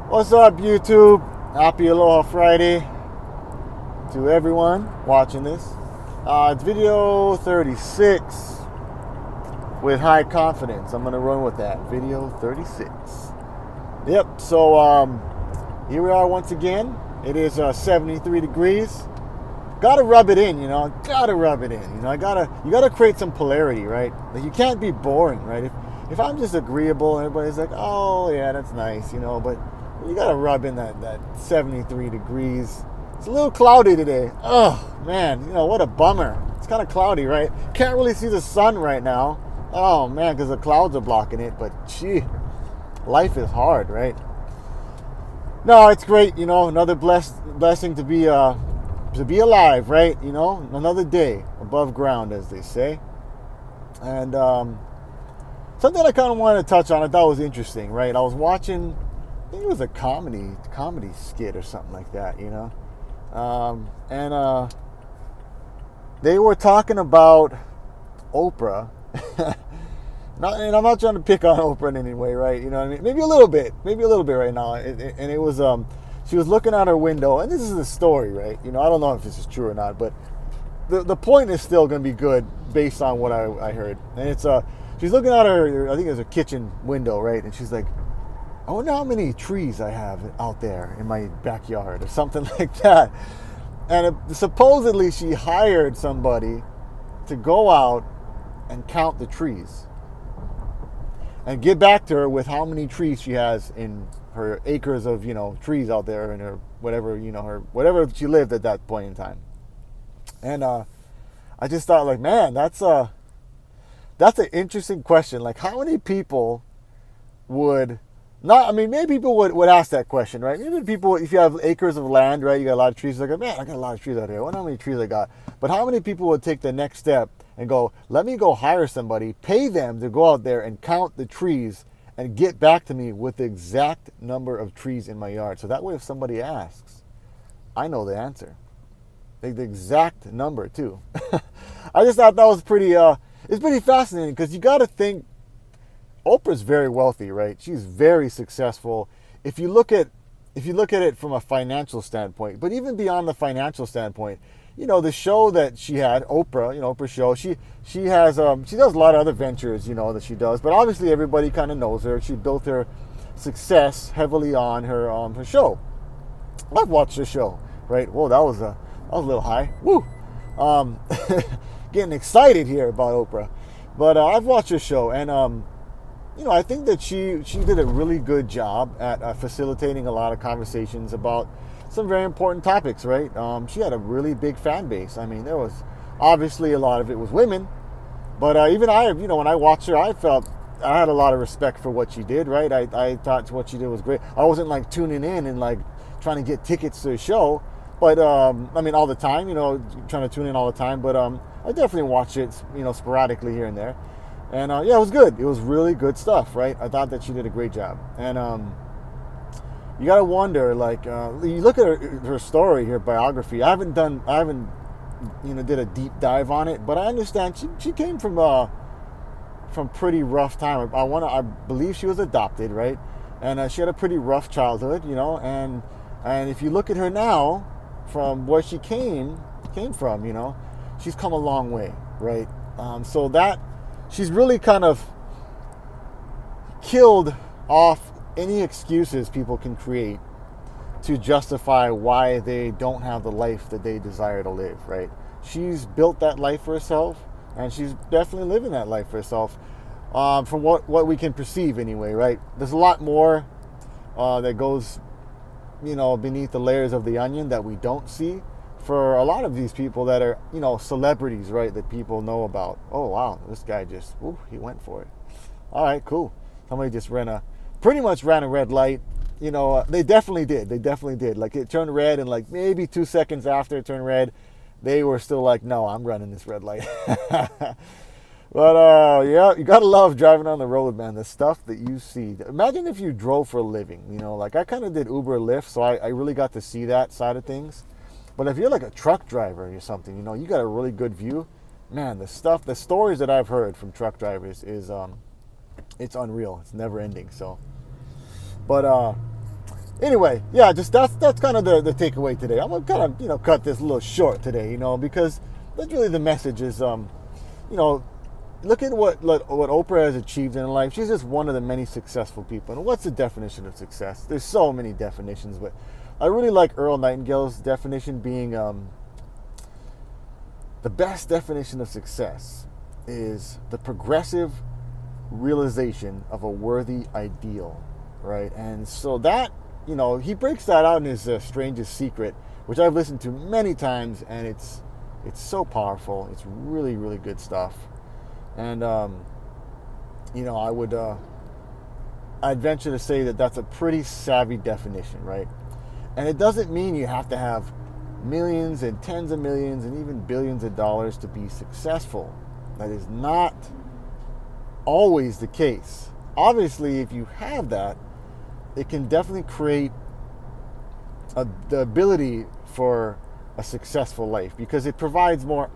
What's up, YouTube? Happy Aloha Friday to everyone watching this. It's video 36 with high confidence. I'm going to run with that. Video 36. Yep, so here we are once again. It is 73 degrees. Gotta rub it in, Gotta rub it in. You gotta create some polarity, right? Like, you can't be boring, right? If I'm just agreeable and everybody's like, oh yeah, that's nice, but you gotta rub in that 73 degrees. It's a little cloudy today. Oh man, what a bummer. It's kind of cloudy, right? Can't really see the sun right now. Oh man, because the clouds are blocking it. But gee, life is hard, right? No, it's great. Another blessing to be alive, right? Another day above ground, as they say. And something I kind of wanted to touch on, I thought was interesting, right? I was watching, I think it was a comedy skit or something like that, and they were talking about Oprah. And I'm not trying to pick on Oprah in any way, right? You know what I mean? Maybe a little bit right now. And it was, she was looking out her window, and this is the story, right? I don't know if this is true or not, but the point is still going to be good based on what I heard. And it's, she's looking out her, I think it was her kitchen window, right? And she's like, I wonder how many trees I have out there in my backyard or something like that. And supposedly she hired somebody to go out and count the trees and get back to her with how many trees she has in her acres of, trees out there in her whatever, her whatever she lived at that point in time. And I just thought, like, man, that's an interesting question. Like, how many people would maybe people would ask that question, right? Maybe people, if you have acres of land, right, you got a lot of trees, like, man, I got a lot of trees out here. I wonder how many trees I got. But how many people would take the next step and go, let me go hire somebody, pay them to go out there and count the trees and get back to me with the exact number of trees in my yard. So that way, if somebody asks, I know the answer. Like, the exact number, too. I just thought that was it's pretty fascinating, because you got to think, Oprah's very wealthy, right? She's very successful. If you look at it from a financial standpoint, but even beyond the financial standpoint, the show that she had, Oprah, Oprah's show, she has she does a lot of other ventures, that she does, but obviously everybody kind of knows her. She built her success heavily on her show. I've watched her show, right? Whoa, that was a little high. Woo! Getting excited here about Oprah, but I've watched her show, and I think that she did a really good job at facilitating a lot of conversations about some very important topics, right? She had a really big fan base. I mean, there was obviously a lot of it was women, but even I, when I watched her, I felt I had a lot of respect for what she did, right? I thought what she did was great. I wasn't like tuning in and like trying to get tickets to the show, but all the time, trying to tune in all the time, but I definitely watched it, sporadically here and there. And yeah, it was good. It was really good stuff, right? I thought that she did a great job. And you gotta wonder, like, you look at her story, her biography. I haven't did a deep dive on it, but I understand she came from pretty rough time. I believe she was adopted, right? And she had a pretty rough childhood, And if you look at her now, from where she came from, she's come a long way, right? So that she's really kind of killed off any excuses people can create to justify why they don't have the life that they desire to live, right? She's built that life for herself, and she's definitely living that life for herself, from what we can perceive anyway, right? There's a lot more that goes, beneath the layers of the onion that we don't see for a lot of these people that are, celebrities, right, that people know about. Oh, wow, this guy he went for it. All right, cool. Somebody just pretty much ran a red light. They definitely did. Like, it turned red, and like maybe 2 seconds after it turned red, they were still like, no, I'm running this red light. But yeah, you gotta love driving on the road, man. The stuff that you see. Imagine if you drove for a living. Like, I kind of did Uber or Lyft, so I really got to see that side of things. But if you're like a truck driver or something, you got a really good view. Man, the stories that I've heard from truck drivers is it's unreal. It's never ending. So, but Anyway, yeah, just that's kind of the takeaway today. I'm gonna kind of cut this a little short today, because that's really the message is look at what Oprah has achieved in her life. She's just one of the many successful people. And what's the definition of success? There's so many definitions, but I really like Earl Nightingale's definition being the best definition of success is the progressive realization of a worthy ideal, right? And so that, he breaks that out in his Strangest Secret, which I've listened to many times, and it's so powerful. It's really, really good stuff. And, I'd venture to say that that's a pretty savvy definition, right? And it doesn't mean you have to have millions and tens of millions and even billions of dollars to be successful. That is not always the case. Obviously, if you have that, it can definitely create the ability for a successful life because it provides more